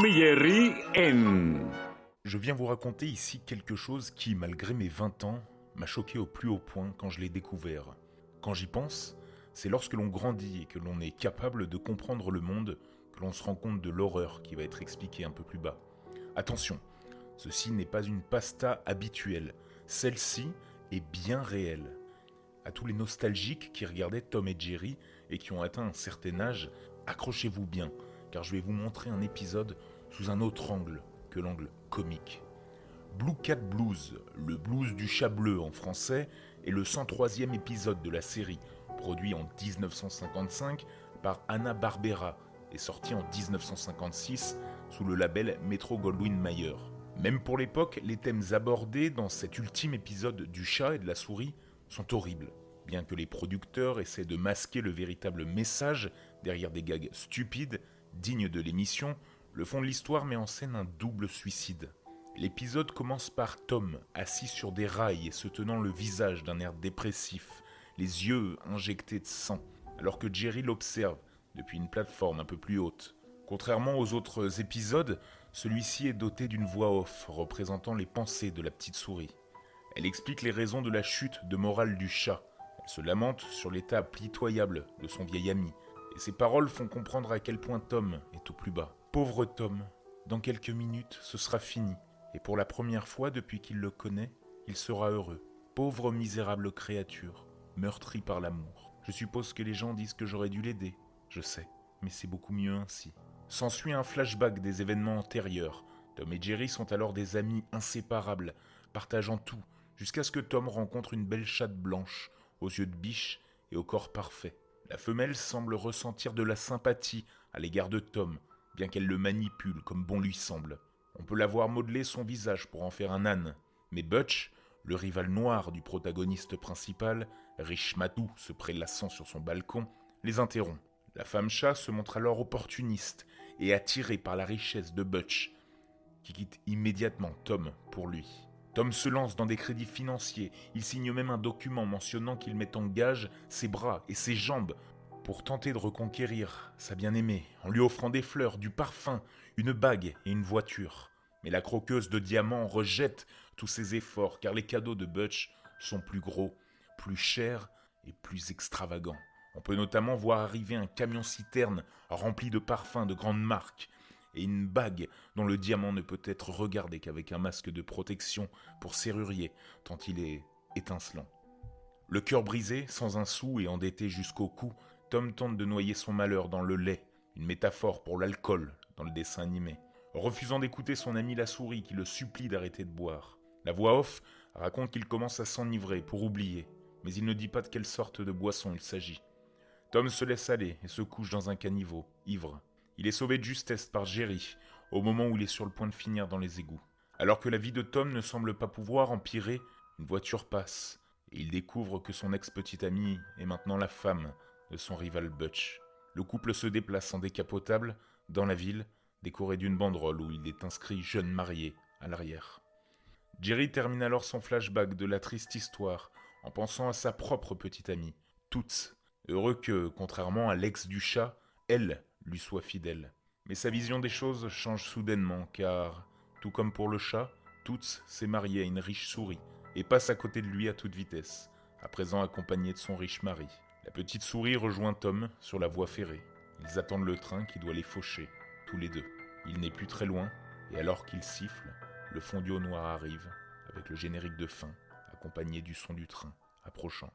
Tom y Jerry en... Je viens vous raconter ici quelque chose qui, malgré mes 20 ans, m'a choqué au plus haut point quand je l'ai découvert. Quand j'y pense, c'est lorsque l'on grandit et que l'on est capable de comprendre le monde que l'on se rend compte de l'horreur qui va être expliquée un peu plus bas. Attention, ceci n'est pas une pasta habituelle, celle-ci est bien réelle. À tous les nostalgiques qui regardaient Tom et Jerry et qui ont atteint un certain âge, accrochez-vous bien, car je vais vous montrer un épisode sous un autre angle que l'angle comique. Blue Cat Blues, le blues du chat bleu en français, est le 103e épisode de la série, produit en 1955 par Hanna-Barbera et sorti en 1956 sous le label Metro-Goldwyn-Mayer. Même pour l'époque, les thèmes abordés dans cet ultime épisode du chat et de la souris sont horribles. Bien que les producteurs essaient de masquer le véritable message derrière des gags stupides, dignes de l'émission, le fond de l'histoire met en scène un double suicide. L'épisode commence par Tom, assis sur des rails et se tenant le visage d'un air dépressif, les yeux injectés de sang, alors que Jerry l'observe depuis une plateforme un peu plus haute. Contrairement aux autres épisodes, celui-ci est doté d'une voix off représentant les pensées de la petite souris. Elle explique les raisons de la chute de morale du chat. Elle se lamente sur l'état pitoyable de son vieil ami. Et ses paroles font comprendre à quel point Tom est au plus bas. Pauvre Tom, dans quelques minutes, ce sera fini. Et pour la première fois depuis qu'il le connaît, il sera heureux. Pauvre misérable créature, meurtrie par l'amour. Je suppose que les gens disent que j'aurais dû l'aider. Je sais, mais c'est beaucoup mieux ainsi. S'ensuit un flashback des événements antérieurs. Tom et Jerry sont alors des amis inséparables, partageant tout, jusqu'à ce que Tom rencontre une belle chatte blanche, aux yeux de biche et au corps parfait. La femelle semble ressentir de la sympathie à l'égard de Tom, bien qu'elle le manipule comme bon lui semble. On peut la voir modeler son visage pour en faire un âne. Mais Butch, le rival noir du protagoniste principal, riche matou se prélassant sur son balcon, les interrompt. La femme chat se montre alors opportuniste et attirée par la richesse de Butch, qui quitte immédiatement Tom pour lui. Tom se lance dans des crédits financiers, il signe même un document mentionnant qu'il met en gage ses bras et ses jambes pour tenter de reconquérir sa bien-aimée, en lui offrant des fleurs, du parfum, une bague et une voiture. Mais la croqueuse de diamants rejette tous ses efforts car les cadeaux de Butch sont plus gros, plus chers et plus extravagants. On peut notamment voir arriver un camion-citerne rempli de parfums de grandes marques et une bague dont le diamant ne peut être regardé qu'avec un masque de protection pour serrurier tant il est étincelant. Le cœur brisé, sans un sou et endetté jusqu'au cou, Tom tente de noyer son malheur dans le lait, une métaphore pour l'alcool dans le dessin animé, refusant d'écouter son ami la souris qui le supplie d'arrêter de boire. La voix off raconte qu'il commence à s'enivrer pour oublier, mais il ne dit pas de quelle sorte de boisson il s'agit. Tom se laisse aller et se couche dans un caniveau, ivre. Il est sauvé de justesse par Jerry, au moment où il est sur le point de finir dans les égouts. Alors que la vie de Tom ne semble pas pouvoir empirer, une voiture passe, et il découvre que son ex-petite amie est maintenant la femme de son rival Butch. Le couple se déplace en décapotable dans la ville, décoré d'une banderole où il est inscrit jeune marié à l'arrière. Jerry termine alors son flashback de la triste histoire en pensant à sa propre petite amie, Toots, heureux que, contrairement à l'ex du chat, elle lui soit fidèle. Mais sa vision des choses change soudainement car, tout comme pour le chat, Toots s'est mariée à une riche souris et passe à côté de lui à toute vitesse, à présent accompagnée de son riche mari. La petite souris rejoint Tom sur la voie ferrée. Ils attendent le train qui doit les faucher, tous les deux. Il n'est plus très loin, et alors qu'il siffle, le fondu au noir arrive, avec le générique de fin, accompagné du son du train, approchant.